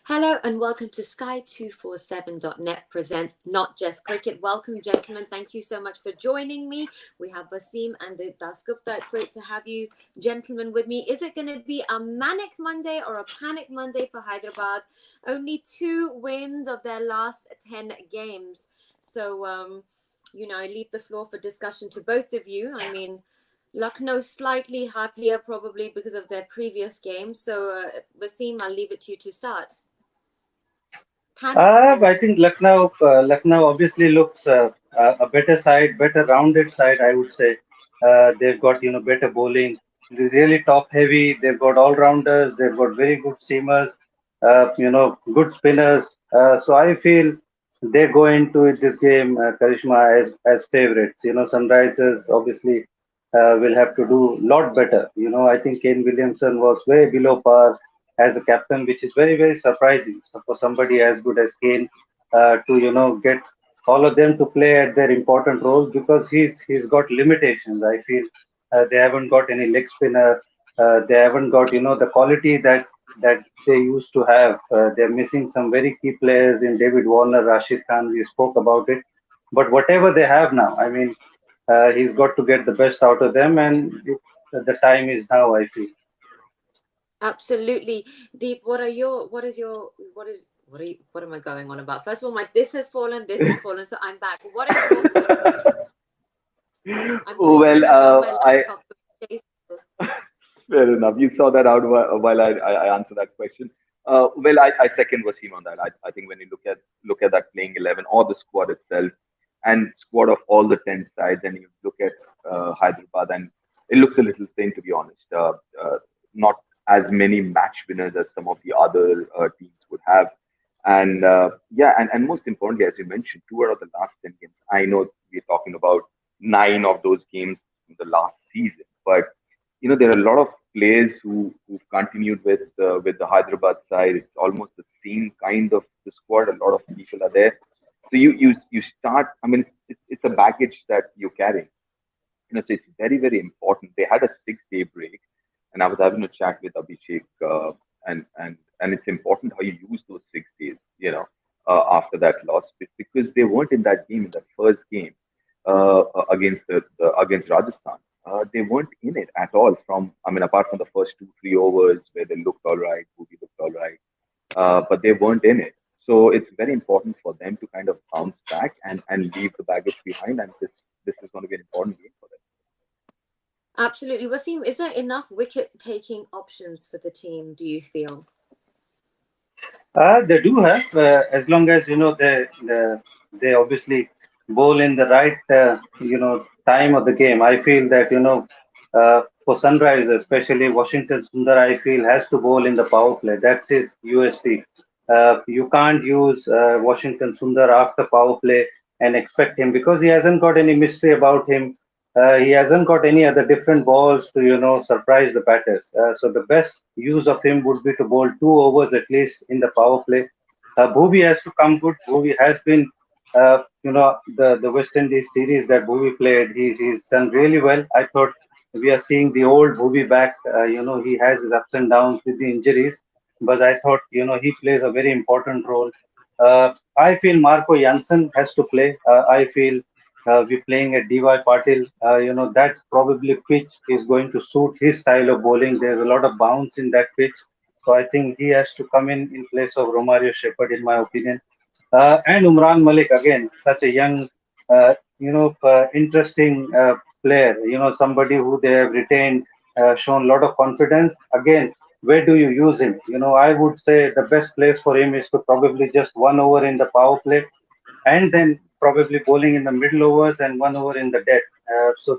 Hello and welcome to Sky247.net presents Not Just Cricket. Welcome, gentlemen. Thank you so much for joining me. We have Wasim and the Dasgupta. It's great to have you, gentlemen, with me. Is it going to be a manic Monday or a panic Monday for Hyderabad? Only 2 wins of their last 10 games. So, I leave the floor for discussion to both of you. I mean, Lucknow slightly happier probably because of their previous game. So, Wasim, I'll leave it to you to start. Panic or I think Lucknow obviously looks a better side, better rounded side, I would say. They've got better bowling, really top heavy. They've got all rounders. They've got very good seamers, good spinners. So I feel they go into this game, Karishma, as favorites. Sunrisers obviously will have to do a lot better. I think Kane Williamson was way below par as a captain, which is very, very surprising. So for somebody as good as Kane to get all of them to play at their important roles because he's got limitations. I feel they haven't got any leg spinner. They haven't got the quality that they used to have. They're missing some very key players in David Warner, Rashid Khan. We spoke about it, but whatever they have now, I mean, he's got to get the best out of them, and the time is now. I feel. absolutely. Deep, what am I going on about? First of all, my this has fallen, so I'm back. What are your thoughts on the game? I'm putting Well, things above my I laptop. fair enough. You saw that out while I answer that question. Well, I second Wasim on that. I think when you look at that playing 11 or the squad itself, and squad of all the 10 sides, and you look at Hyderabad, and it looks a little thin to be honest. Not as many match winners as some of the other teams would have. And yeah, and most importantly, as you mentioned, 2 out of the last 10 games. I know we're talking about 9 of those games in the last season, but there are a lot of players who've continued with the Hyderabad side. It's almost the same kind of the squad. A lot of people are there, so you start. I mean, it's a baggage that you carry. So it's very very important. They had a 6 day break, and I was having a chat with Abhishek, and it's important how you use those 6 days. After that loss, because they weren't in that game in that first game against against Rajasthan. They weren't in it at all. I mean, apart from the first 2-3 overs where they looked all right, Boogie looked all right, but they weren't in it. So it's very important for them to kind of bounce back and leave the baggage behind. And this is going to be an important game for them. Absolutely. Wasim, is there enough wicket-taking options for the team, do you feel? They do have, as long as they obviously bowl in the right time of the game. I feel that for Sunrise, especially Washington Sundar, I feel has to bowl in the power play. That's his USP. You can't use Washington Sundar after power play and expect him because he hasn't got any mystery about him. He hasn't got any other different balls to surprise the batters. So the best use of him would be to bowl 2 overs at least in the power play. Bhuvi has to come good. Bhuvi has been, the West Indies series that Bhuvi played. He's done really well. I thought we are seeing the old Bhuvi back. He has his ups and downs with the injuries, but I thought he plays a very important role. I feel Marco Janssen has to play. I feel we're playing at DY Patil. That probably pitch is going to suit his style of bowling. There's a lot of bounce in that pitch. So I think he has to come in place of Romario Shepherd, in my opinion. And Umran Malik, again, such a young, interesting player, somebody who they have retained, shown a lot of confidence. Again, where do you use him? I would say the best place for him is to probably just 1 over in the power play and then probably bowling in the middle overs and 1 over in the death. So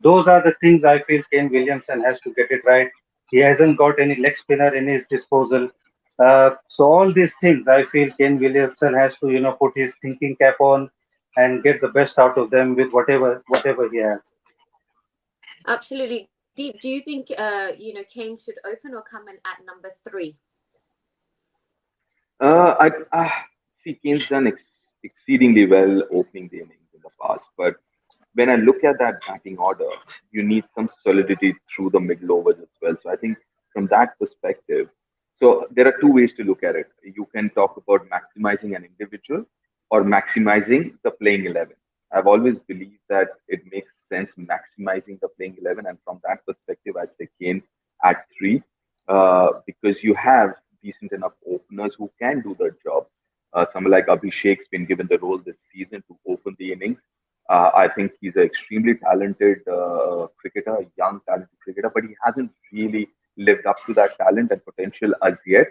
those are the things I feel Kane Williamson has to get it right. He hasn't got any leg spinner in his disposal. So all these things I feel Kane Williamson has to put his thinking cap on and get the best out of them with whatever he has. Absolutely. Deep, do you think, Kane should open or come in at number 3? I see Kane's done exceedingly well opening the innings in the past, but when I look at that batting order, you need some solidity through the middle overs as well. So I think from that perspective, So there are two ways to look at it. You can talk about maximizing an individual or maximizing the playing 11. I've always believed that it makes sense maximizing the playing 11, and from that perspective, I'd say Kane at three, because you have decent enough openers who can do the job. Someone like Abhishek's been given the role this season to open the innings. I think he's an extremely talented cricketer, a young talented cricketer, but he hasn't really lived up to that talent and potential as yet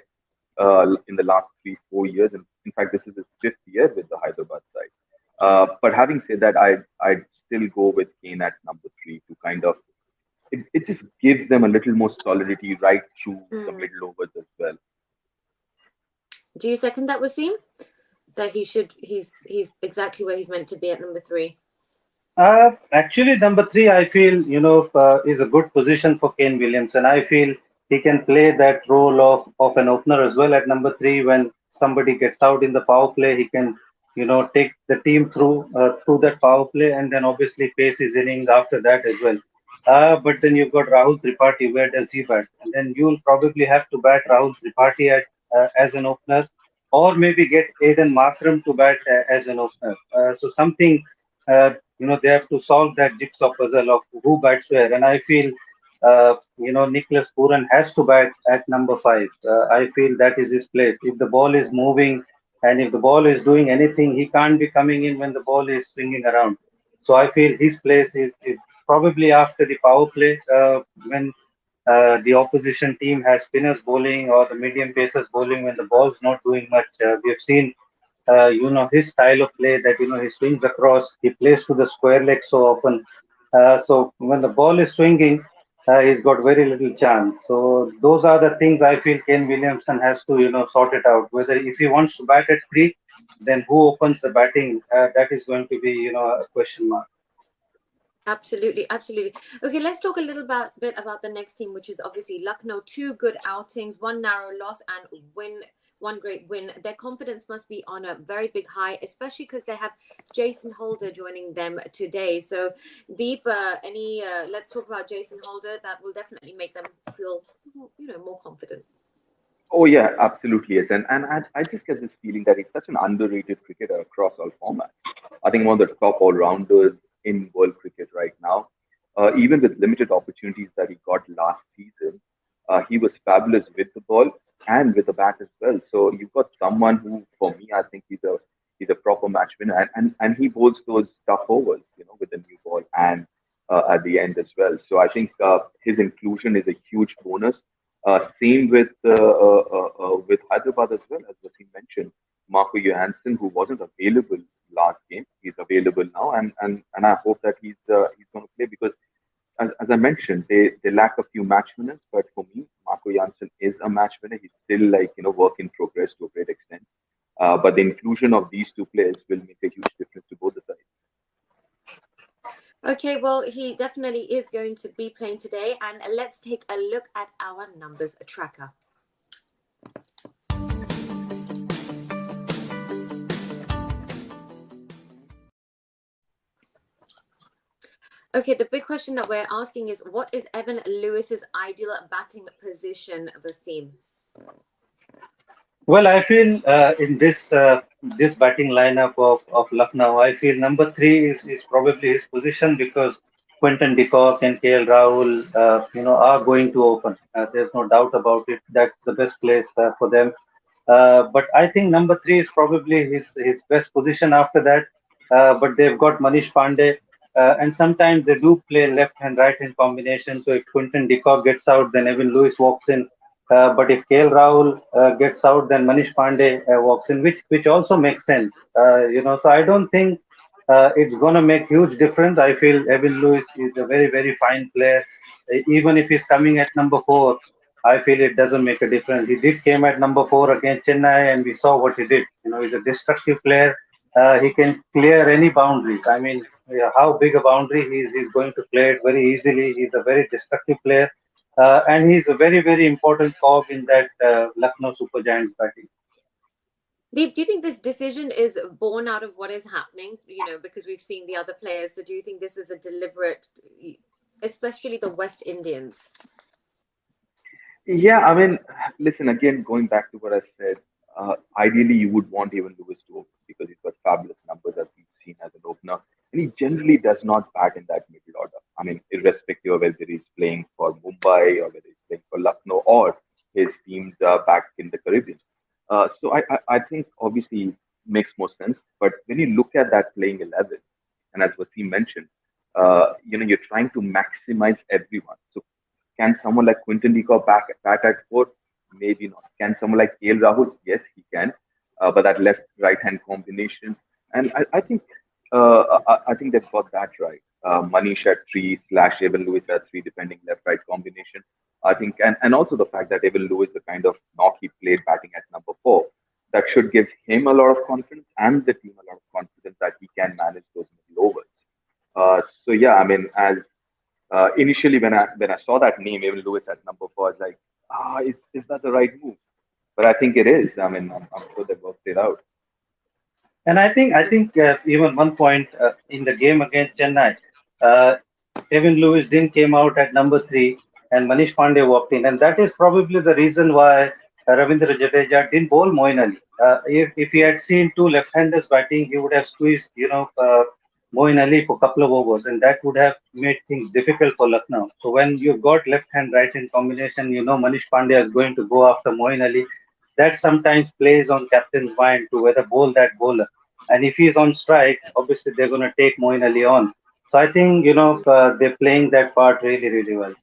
in the last 3, 4 years. And in fact, this is his fifth year with the Hyderabad side. But having said that, I'd still go with Kane at number three to kind of it just gives them a little more solidity right through the middle overs as well. Do you second that, Wasim? That he's exactly where he's meant to be at number three? Actually, number three, I feel, is a good position for Kane Williamson. I feel he can play that role of an opener as well at number three. When somebody gets out in the power play, he can, take the team through that power play, and then obviously pace his innings after that as well. But then you've got Rahul Tripathi. Where does he bat? And then you'll probably have to bat Rahul Tripathi as an opener, or maybe get Aiden Markram to bat as an opener. So something. They have to solve that jigsaw puzzle of who bats where. And I feel, Nicholas Pooran has to bat at number five. I feel that is his place. If the ball is moving and if the ball is doing anything, he can't be coming in when the ball is swinging around. So I feel his place is probably after the power play when the opposition team has spinners bowling or the medium pacers bowling when the ball's not doing much. We have seen his style of play that, he swings across, he plays to the square leg so often. So when the ball is swinging, he's got very little chance. So those are the things I feel Kane Williamson has to, sort it out. Whether if he wants to bat at three, then who opens the batting? That is going to be, a question mark. Absolutely, absolutely. Okay, let's talk a little bit about the next team, which is obviously Lucknow. 2 good outings, 1 narrow loss, and one great win. Their confidence must be on a very big high, especially because they have Jason Holder joining them today. So, Deep, let's talk about Jason Holder. That will definitely make them feel, more confident. Oh yeah, absolutely yes, and I just get this feeling that he's such an underrated cricketer across all formats. I think one of the top all rounders in world cricket right now. Even with limited opportunities that he got last season, he was fabulous with the ball and with the bat as well. So you've got someone who, for me, I think he's a proper match winner, and he bowls those tough overs, with the new ball and at the end as well. So I think his inclusion is a huge bonus. Same with Hyderabad as well, as Wasim mentioned. Marco Johansson, who wasn't available last game, he's available now, and I hope that he's going to play because, as I mentioned, they lack a few match winners. But for me, Marco Johansson is a match winner. He's still work in progress to a great extent. But the inclusion of these two players will make a huge difference to both the sides. Okay, well, he definitely is going to be playing today. And let's take a look at our numbers tracker. Okay, the big question that we're asking is, what is Evan Lewis's ideal batting position, Wasim? Well, I feel in this batting lineup of Lucknow, I feel number three is probably his position because Quinton de Kock and KL Rahul, are going to open. There's no doubt about it. That's the best place for them. But I think number three is probably his best position after that. But they've got Manish Pandey, and sometimes they do play left and right hand combination. So if Quinton de Kock gets out, then Evan Lewis walks in. But if KL Rahul gets out, then Manish Pandey walks in, which also makes sense. So I don't think it's going to make huge difference. I feel Evan Lewis is a very, very fine player. Even if he's coming at number four, I feel it doesn't make a difference. He did came at number four against Chennai, and we saw what he did. He's a destructive player. He can clear any boundaries. I mean, how big a boundary he's going to clear it very easily. He's a very destructive player. And he's a very, very important cog in that Lucknow Super Giants batting. Deep, do you think this decision is born out of what is happening? Because we've seen the other players. So do you think this is a deliberate, especially the West Indians? Yeah, I mean, listen, again, going back to what I said, ideally you would want even Lewis to open because he's got fabulous numbers as we've seen as an opener. And he generally does not bat in that middle order. I mean, irrespective of whether he's playing for Mumbai or whether he's playing for Lucknow or his teams back in the Caribbean. So I think obviously makes more sense. But when you look at that playing 11, and as Wasim mentioned, you're trying to maximize everyone. So can someone like Quinton de Kock bat at four? Maybe not. Can someone like KL Rahul? Yes, he can. But that left right hand combination, and I think they've got that right. Manish at three slash Evan Lewis at three, depending left right combination. I think, and also the fact that Evan Lewis, the kind of knock he played batting at number four, that should give him a lot of confidence and the team a lot of confidence that he can manage those middle overs. So yeah, I mean, as initially when I saw that name, Evan Lewis at number four, I was like, is that the right move? But I think it is. I mean, I'm sure they worked it out. And I think even one point in the game against Chennai, uh, Kevin Lewis didn't came out at number three, and Manish Pandey walked in, and that is probably the reason why Ravindra Jadeja didn't bowl Moeen Ali. If he had seen two left-handers batting, he would have squeezed, Moeen Ali for a couple of overs, and that would have made things difficult for Lucknow. So when you've got left hand right in combination, Manish Pandey is going to go after Moeen Ali. That sometimes plays on captain's mind to whether bowl that bowler. And if he's on strike, obviously they're going to take Moeen Ali on. So I think they're playing that part really, really well.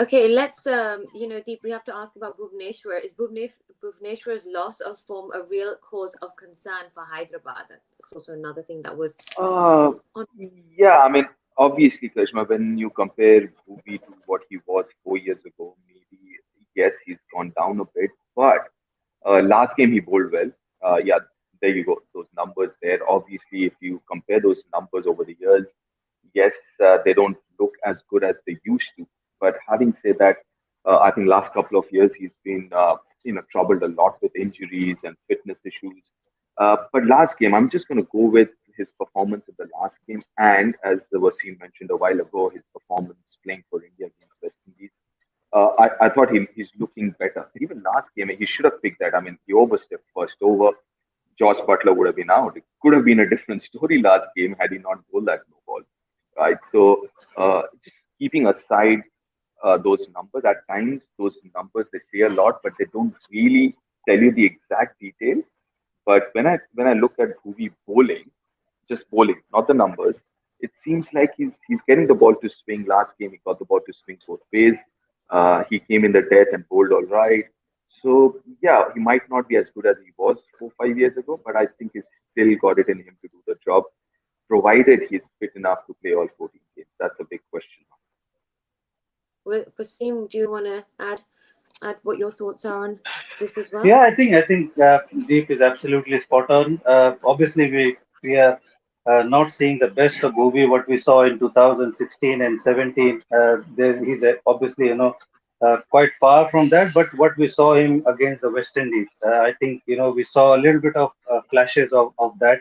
Okay, let's Deep, we have to ask about Bhuvneshwar. Is Bhuvneshwar's loss of form a real cause of concern for Hyderabad? That's also another thing that was Uh, on. yeah, I mean, obviously, Krishma, when you compare Bhuvi to what he was 4 years ago, maybe yes, he's gone down a bit, but last game he bowled well. Yeah, there you go. Those numbers there. Obviously, if you compare those numbers over the years, yes, they don't look as good as they used to. But having said that, I think last couple of years he's been troubled a lot with injuries and fitness issues. But last game, I'm just going to go with his performance in the last game, and as the Wasim mentioned a while ago, his performance playing for India against West Indies. I thought he's looking better. Even last game, he should have picked that. I mean, he overstepped first over. Josh Butler would have been out. It could have been a different story last game had he not bowled that no ball. Right. So just keeping aside those numbers, at times those numbers they say a lot, but they don't really tell you the exact detail. But when I look at Bhuvi bowling, just bowling, not the numbers, it seems like he's getting the ball to swing. Last game he got the ball to swing both ways. He came in the death and bowled all right. So yeah, he might not be as good as he was 4 5 years ago, but I think he's still got it in him to do the job, provided he's fit enough to play all 14 games. That's a big question. Wasim, do you want to add what your thoughts are on this as well? Yeah, I think Deep is absolutely spot on. Obviously, we are not seeing the best of Bhuvi what we saw in 2016 and 17. He's obviously quite far from that. But what we saw him against the West Indies, I think we saw a little bit of flashes of that.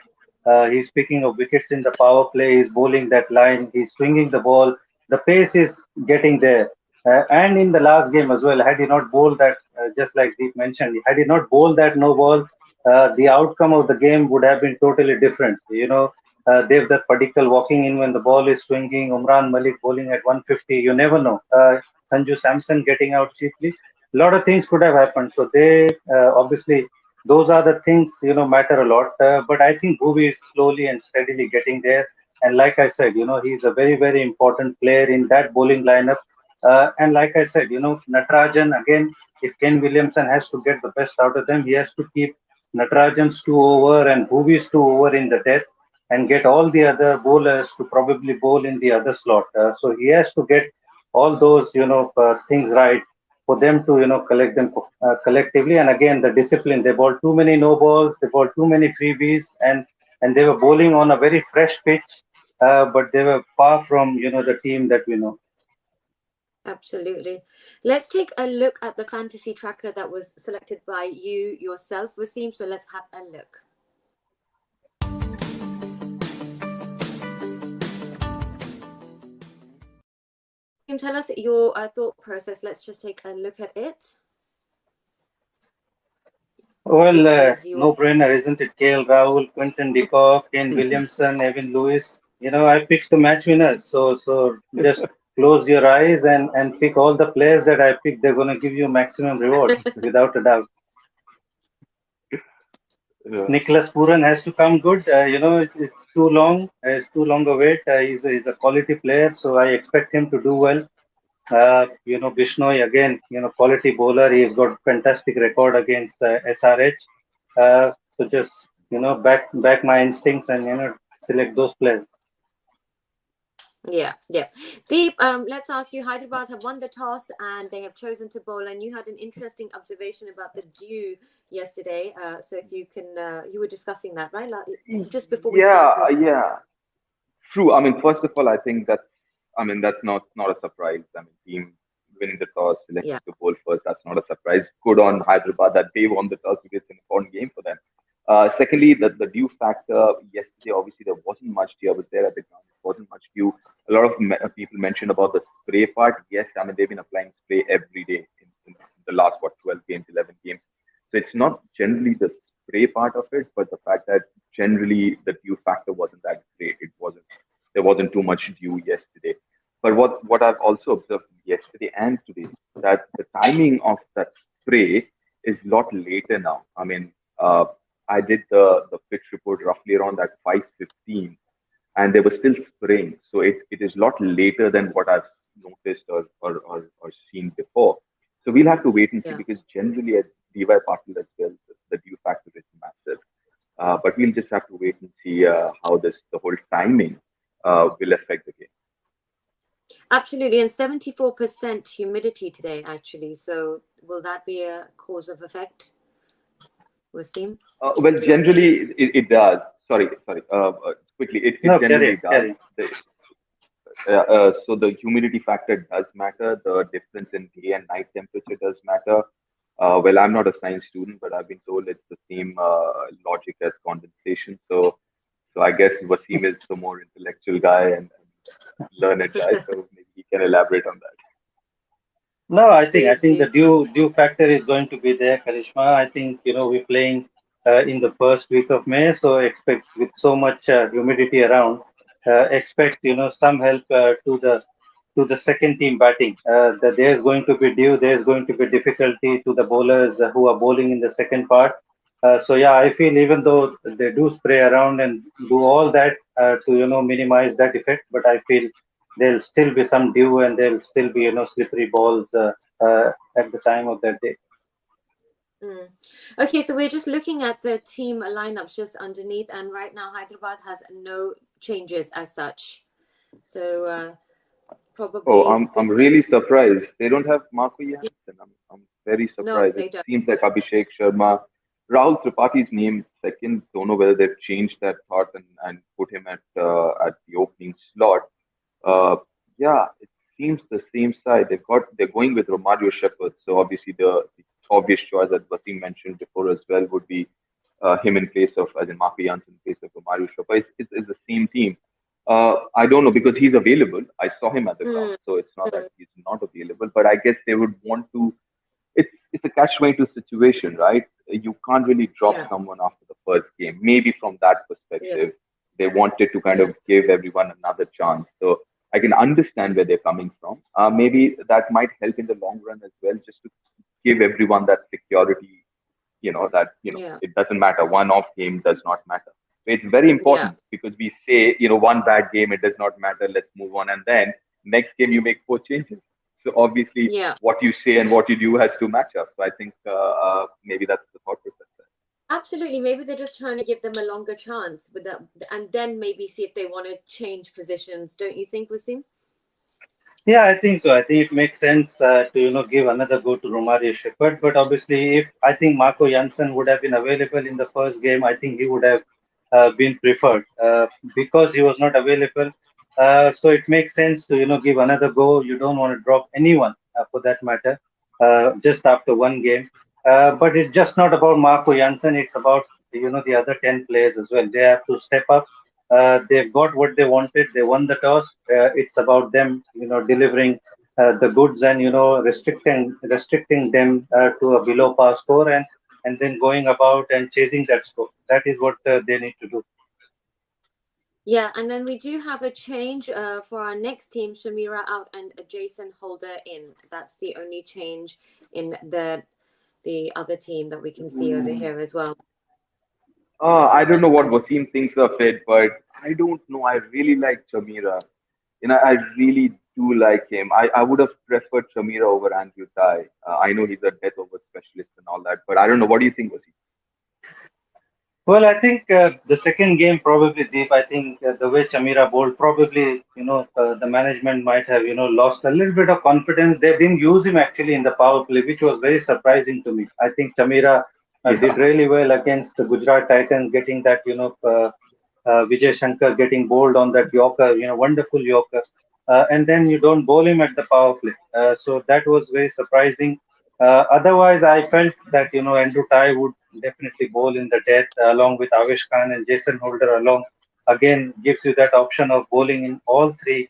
He's picking up wickets in the power play. He's bowling that line. He's swinging the ball. The pace is getting there. And in the last game as well, had he not bowled that, just like Deep mentioned, had he not bowled that no ball, the outcome of the game would have been totally different. Devdutt Padikkal walking in when the ball is swinging, Umran Malik bowling at 150. You never know. Sanju Samson getting out cheaply. A lot of things could have happened. So they obviously those are the things matter a lot. But I think Bhuvi is slowly and steadily getting there. And like I said, he's a very very important player in that bowling lineup. And like I said, Natarajan again, if Ken Williamson has to get the best out of them, he has to keep Natarajan's 2 over and Bhuvi's 2 over in the death and get all the other bowlers to probably bowl in the other slot. So he has to get all those, things right for them to, collect them collectively. And again, the discipline. They bowled too many no balls, they bowled too many freebies, and they were bowling on a very fresh pitch, but they were far from, the team that we know. Absolutely. Let's take a look at the fantasy tracker that was selected by you yourself, Wasim. So let's have a look. Wasim, tell us your thought process. Let's just take a look at it. Well, This is your no-brainer, isn't it? KL Rahul, Quinton de Kock, Kane Williamson, Evan Lewis. I picked the match winners. So just close your eyes and pick all the players that I picked. They're going to give you maximum rewards, without a doubt. Yeah. Nicholas Puran has to come good. It's too long. It's too long a wait. He's a quality player, so I expect him to do well. Bishnoi again, quality bowler. He's got fantastic record against SRH. So just back my instincts and select those players. yeah. Deep, let's ask you. Hyderabad have won the toss and they have chosen to bowl. And you had an interesting observation about the dew yesterday. So if you can, you were discussing that, right? Just before we Yeah, started. yeah. True. I mean, first of all, I think that's not a surprise. I mean, team winning the toss, selecting Yeah. to bowl first, that's not a surprise. Good on Hyderabad that they won the toss because it's an important game for them. Secondly, the dew factor yesterday, obviously there wasn't much dew. I was there at the ground. There wasn't much dew. A lot of people mentioned about the spray part. Yes, I mean they've been applying spray every day in the last 12 games, 11 games. So it's not generally the spray part of it, but the fact that generally the dew factor wasn't that great. There wasn't too much dew yesterday. But what I've also observed yesterday and today, that the timing of that spray is a lot later now. I mean, I did the pitch report roughly around at 5:15, and they were still spraying. So it is a lot later than what I've noticed or seen before. So we'll have to wait and see Yeah. because generally at DY Patil as well, the dew factor is massive. But we'll just have to wait and see how the whole timing will affect the game. Absolutely. And 74% humidity today, actually. So will that be a cause of effect, Wasim? Well, generally it does. Sorry. Quickly, it No, generally carry, does. carry. So the humidity factor does matter. The difference in day and night temperature does matter. Well, I'm not a science student, but I've been told it's the same logic as condensation. So I guess Wasim is the more intellectual guy and learned guy, so maybe he can elaborate on that. No, I Please think do. the due factor is going to be there, Karishma. I think we're playing in the first week of May, so expect with so much humidity around, expect some help to the second team batting. That there's going to be due, there's going to be difficulty to the bowlers who are bowling in the second part. So yeah, I feel even though they do spray around and do all that to minimize that effect, but I feel there'll still be some dew and there'll still be slippery balls at the time of that day. Mm. Okay, so we're just looking at the team lineups just underneath, and right now Hyderabad has no changes as such. So Oh, probably I'm good thing. really surprised. They don't have Marco Yeah. Jansen. I'm very No, surprised. It they don't. seems like Abhishek Sharma, Rahul Tripathi's name second. Don't know whether they've changed that thought and put him at the opening slot. Uh, yeah, it seems the same side. They're going with Romario Shepherd. So obviously the obvious choice that Wasim mentioned before as well would be him in place of as in Marco Jansen in place of Romario Shepherd. It's the same team. I don't know because he's available. I saw him at the ground, Mm, so it's not that mm, he's not available. But I guess they would want to. It's a catch-22 situation, right? You can't really drop yeah, someone after the first game. Maybe from that yeah, perspective, they wanted to kind yeah, of give everyone another chance. So I can understand where they're coming from. Maybe that might help in the long run as well, just to give everyone that security. That yeah, it doesn't matter. One off game does not matter. It's very yeah, important because we say, one bad game, it does not matter. Let's move on. And then next game, you make four changes. So obviously, yeah. what you say and what you do has to match up. So I think maybe that's the thought process there. Absolutely. Maybe they're just trying to give them a longer chance with that, and then maybe see if they want to change positions. Don't you think, Wasim? Yeah, I think so. I think it makes sense to give another go to Romario Shepherd. But obviously, if I think Marco Jansen would have been available in the first game, I think he would have been preferred because he was not available. So it makes sense to give another go. You don't want to drop anyone for that matter just after one game. But it's just not about Marco Jansen. It's about the other 10 players as well. They have to step up. They've got what they wanted. They won the toss. It's about them, delivering the goods and restricting them to a below par score, and then going about and chasing that score. That is what they need to do. Yeah, and then we do have a change for our next team. Shamira out and Jason Holder in. That's the only change in the other team that we can see over here as well. Wanted to I don't know mention what that. Wasim thinks of it, but I don't know. I really like Chamira. I really do like him. I would have preferred Chamira over Andrew Tai. I know he's a death over specialist and all that, but I don't know. What do you think, Wasim? Well, I think the second game probably deep. I think the way Chamira bowled, probably the management might have lost a little bit of confidence. They didn't use him actually in the power play, which was very surprising to me. I think Chamira Yeah. did really well against the Gujarat Titans, getting that Vijay Shankar getting bowled on that Yorker, wonderful Yorker, and then you don't bowl him at the power play. So that was very surprising. Otherwise, I felt that Andrew Ty would definitely bowl in the death along with Avesh Khan and Jason Holder along. Again, gives you that option of bowling in all three,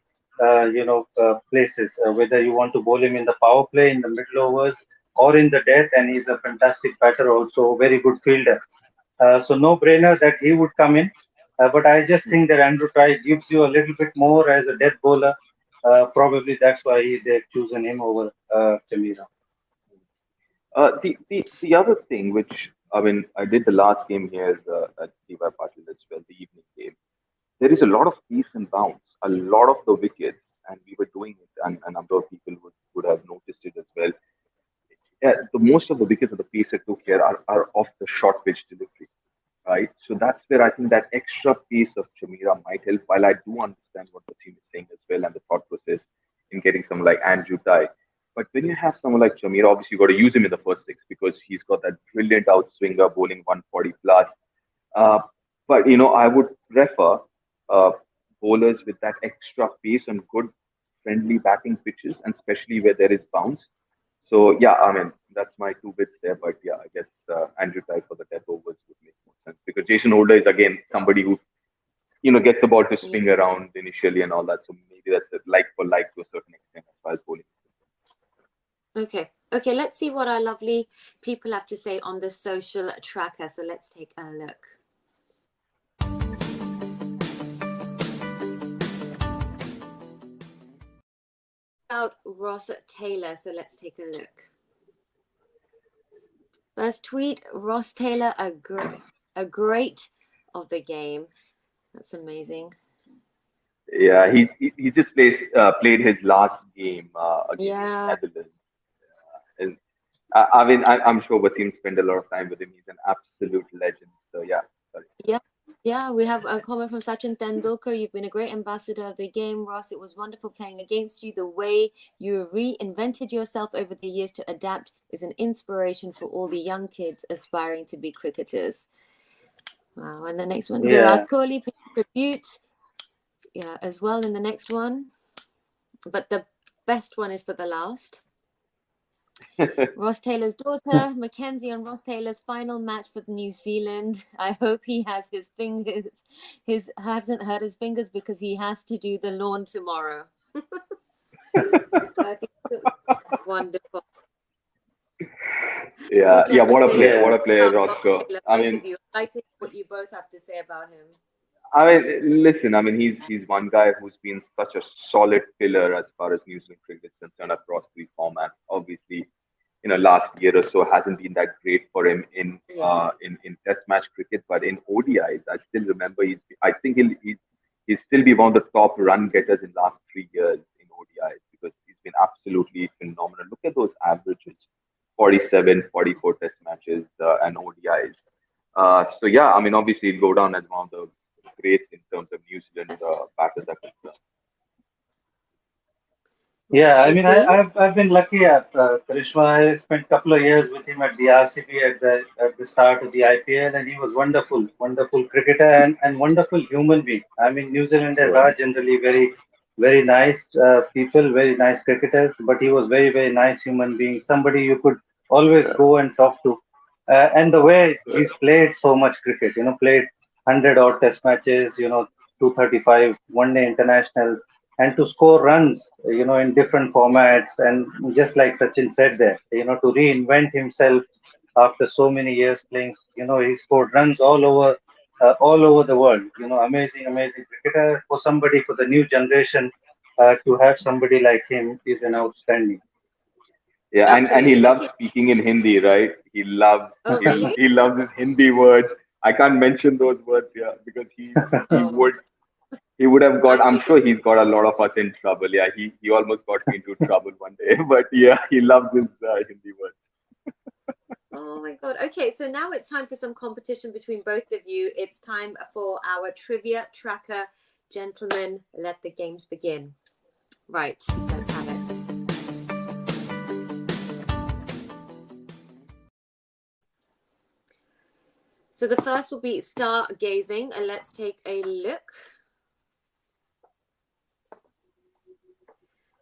places. Whether you want to bowl him in the power play, in the middle overs, or in the death, and he's a fantastic batter, also very good fielder. So no brainer that he would come in. But I just think that Andrew Tye gives you a little bit more as a death bowler. Probably that's why they've chosen him over Chamira. The other thing, which I mean, I did the last game here at DY Patil as well, the evening game. There is a lot of pace and bounce, a lot of the wickets, and we were doing it, and a number of people would have noticed it as well. Yeah, the most of the wickets that the pacer took here are off the short pitch delivery, right? So that's where I think that extra pace of Chamira might help. While I do understand what the team is saying as well and the thought process in getting someone like Andrew Ty, but when you have someone like Chamira, obviously you got to use him in the first six because he's got that brilliant outswinger bowling 140 plus. Uh, but I would prefer uh, bowlers with that extra pace on good, friendly batting pitches, and especially where there is bounce. So yeah, I mean that's my two bits there. But yeah, I guess Andrew Ty for the death overs would make more sense because Jason Holder is again somebody who gets the ball to Yeah. swing around initially and all that. So maybe that's a like for like to a certain extent as far as bowling. Okay. Okay, let's see what our lovely people have to say on the social tracker. So let's take a look. About Ross Taylor. So let's take a look. First tweet, Ross Taylor, a great of the game. That's amazing. Yeah, he just played his last game against Yeah. Netherlands, and I mean I'm sure Wasim spent a lot of time with him. He's an absolute legend. So yeah, sorry. Yeah. Yeah, we have a comment from Sachin Tendulkar. You've been a great ambassador of the game, Ross. It was wonderful playing against you. The way you reinvented yourself over the years to adapt is an inspiration for all the young kids aspiring to be cricketers. Wow. And the next one, Yeah. Virat Kohli paid tribute. Yeah, as well in the next one. But the best one is for the last. Ross Taylor's daughter, Mackenzie, on Ross Taylor's final match for New Zealand. I hope he has his fingers, hasn't hurt his fingers because he has to do the lawn tomorrow. I think it's wonderful. Yeah, What do you have to what a say player, what a player, about Ross Roscoe. Taylor? I Both mean, of you. I'd like to hear what you both have to say about him. listen. I mean, he's one guy who's been such a solid pillar as far as New Zealand cricket is concerned across three formats. Obviously, last year or so hasn't been that great for him Yeah. in Test match cricket, but in ODIs, I still remember I think he'll still be one of the top run getters in last 3 years in ODIs because he's been absolutely phenomenal. Look at those averages: 47, 44 Test matches and ODIs. So yeah, I mean, obviously he'll go down as one of the greats in terms of New Zealand Yes. batters are concerned. Yeah, I mean, Wasim? I've been lucky at Karishma. I spent a couple of years with him at the RCB at the start of the IPL, and he was wonderful, wonderful cricketer and wonderful human being. I mean, New Zealanders Sure. are generally very, very nice people, very nice cricketers, but he was very, very nice human being. Somebody you could always Yeah. go and talk to, and the way Sure. he's played so much cricket, played 100 odd Test matches, 235 one-day internationals. and to score runs, in different formats. And just like Sachin said there, to reinvent himself after so many years playing, he scored runs all over the world. Amazing, amazing cricketer. For somebody, for the new generation, to have somebody like him is an outstanding. Yeah, and he Absolutely. loves Okay. speaking in Hindi, right? He loves Oh, really? he loves his Hindi words. I can't mention those words here because he Oh, would he would have got. I I'm figured. sure he's got a lot of us in trouble. Yeah, he almost got me into trouble one day. But yeah, he loves his Hindi words. Oh my God. Okay, so now it's time for some competition between both of you. It's time for our trivia tracker. Gentlemen, let the games begin. Right, let's have it. So the first will be stargazing, and let's take a look.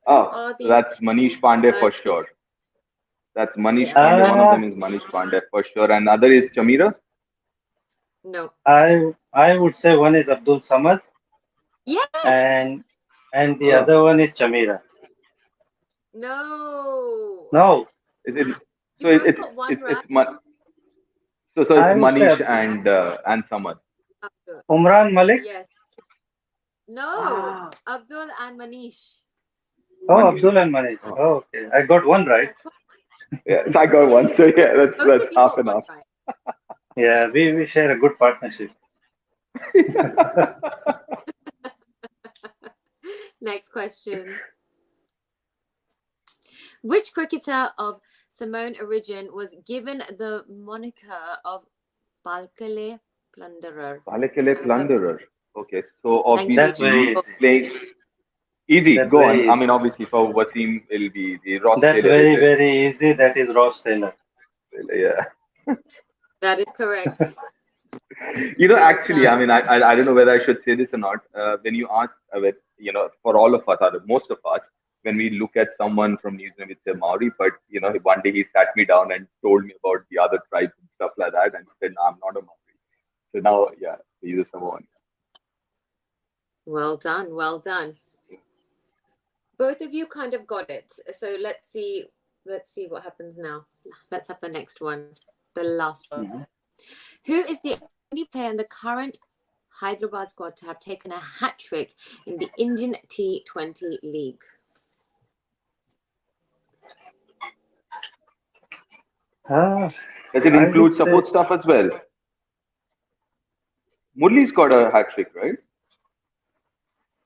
Who Oh, are these that's Manish two Pandey for merchants? sure. That's Manish Yeah. Pandey. One of Uh, them is Manish Pandey for sure, and other is Chamira. No. I would say one is Abdul Samad, Yes. and the Oh, other one is Chamira. No. No, is it? You So it, both it's got one it's right. it's so it's I would say Manish and Samad. Abdul. Umran Malik. Yes. No. Ah, Abdul and Manish. Oh, Manish. Abdul and Manish. Oh, Oh, okay. I got one right. Yeah. yeah. So I got one. Really? So yeah, Both that's of you half got and one half. right. Yeah, we share a good partnership. Next question. Which cricketer of Samoan origin was given the moniker of Balkale Plunderer? Palekele I hope I've. Plunderer. Okay, so Thank you. That's very obviously easy. playing easy. That's Go on. very I mean, easy. obviously for Wasim it'll be easy. Ross That's Taylor is very, it? very easy. That is Ross Taylor. Yeah. That is correct. Well Actually, I done. mean, I don't know whether I should say this or not. When you ask, for all of us, or most of us, when we look at someone from New Zealand, it's a Maori, but one day he sat me down and told me about the other tribes and stuff like that, and said, "No, I'm not a Maori." So now, yeah, he's a Samoan. Well done. Well done. Both of you kind of got it. So let's see. Let's see what happens now. Let's have the next one. The last one. Mhm. Who is the only player in the current Hyderabad squad to have taken a hat trick in the Indian T20 League? Ah, Does it I would include say support staff as well? Murli's got a hat trick, right?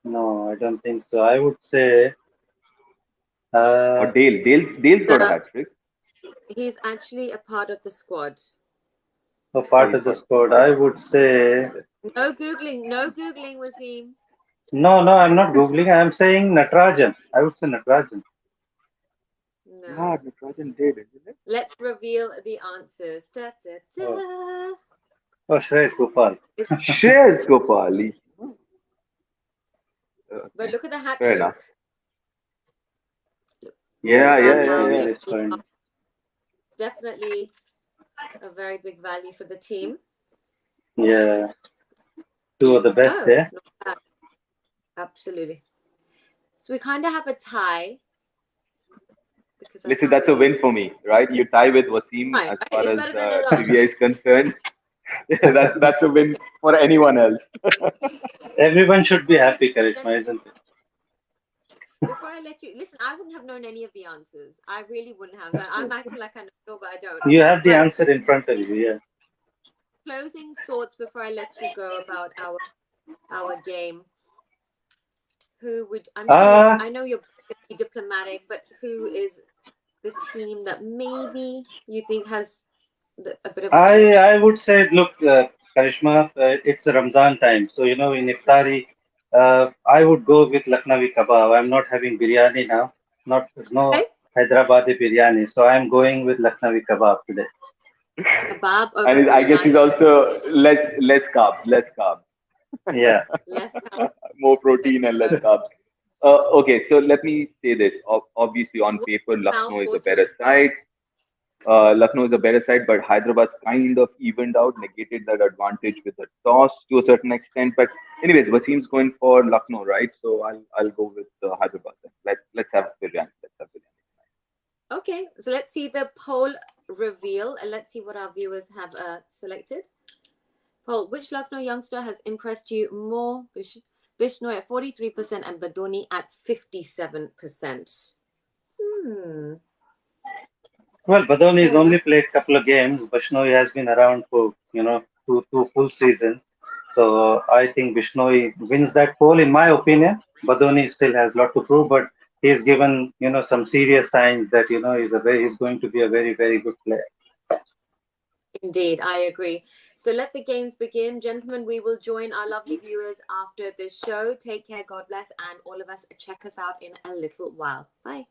no. I don't think so. I would say Or uh, Dale? Dale's got a The, hat trick. he's actually a part of the squad. a Oh, part he's of the part. squad. Oh, I would say No Googling, Wasim. no, no. I'm not googling. I'm saying Natarajan. I would say Natarajan. yeah, No. Natarajan did, isn't it? Let's reveal the answers. Da, da, Oh, da. oh Shreyas Gopal. Shares Gopali. But Okay, look at the hat fair trick. enough. Yeah, Yeah, yeah, yeah, And yeah, yeah, how yeah. yeah. It's fine. definitely a very big value for the team. Yeah, two of the best Oh, there. not bad. Absolutely. So we kind of have a tie because I Listen, can't that's a really. win for me, right? You tie with Wasim Fine, as right? far It's as better than a loss. trivia is concerned. That's a win for anyone else. Everyone should be Before I happy, let Karishma, isn't it? before I let you listen, I wouldn't have known any of the answers. I really wouldn't have. I'm acting like I know, but I don't. You have the Right. answer in front of you. Yeah. Closing thoughts before I let you go about our game. Who would I'm not gonna Uh, I know you're gonna be diplomatic, but who is the team that maybe you think has a bit of an edge? I would say, look, Karishma, it's Ramzan time, so in iftari, I would go with Lucknowi kebab. I'm not having biryani now, not no Okay. Hyderabadi biryani, so I'm going with Lucknowi kebab today. Kebab over And I guess it's biryani. also less carbs, Yeah. Less more carbs. protein and less carbs. Okay, so let me say this. Obviously, on What's paper, mouth Lucknow is a watering? better side. Lucknow is a better side, but Hyderabad's kind of evened out, negated that advantage with the toss to a certain extent. But Anyways, Wasim's going for Lucknow, right? So I'll go with Hyderabad. Then. Let's have biryani. Let's have biryani. Okay, so let's see the poll reveal and let's see what our viewers have selected. Poll: which Lucknow youngster has impressed you more? Bishnoi at 43% and Badoni at 57%. Well, Badoni has Fair only enough. played a couple of games. Bishnoi has been around for, two full seasons. So I think Bishnoi wins that poll, in my opinion. Badoni still has a lot to prove, but he's given, some serious signs that, he's going to be a very, very good player. Indeed, I agree. So let the games begin. Gentlemen, we will join our lovely viewers after the show. Take care, God bless, and all of us check us out in a little while. Bye.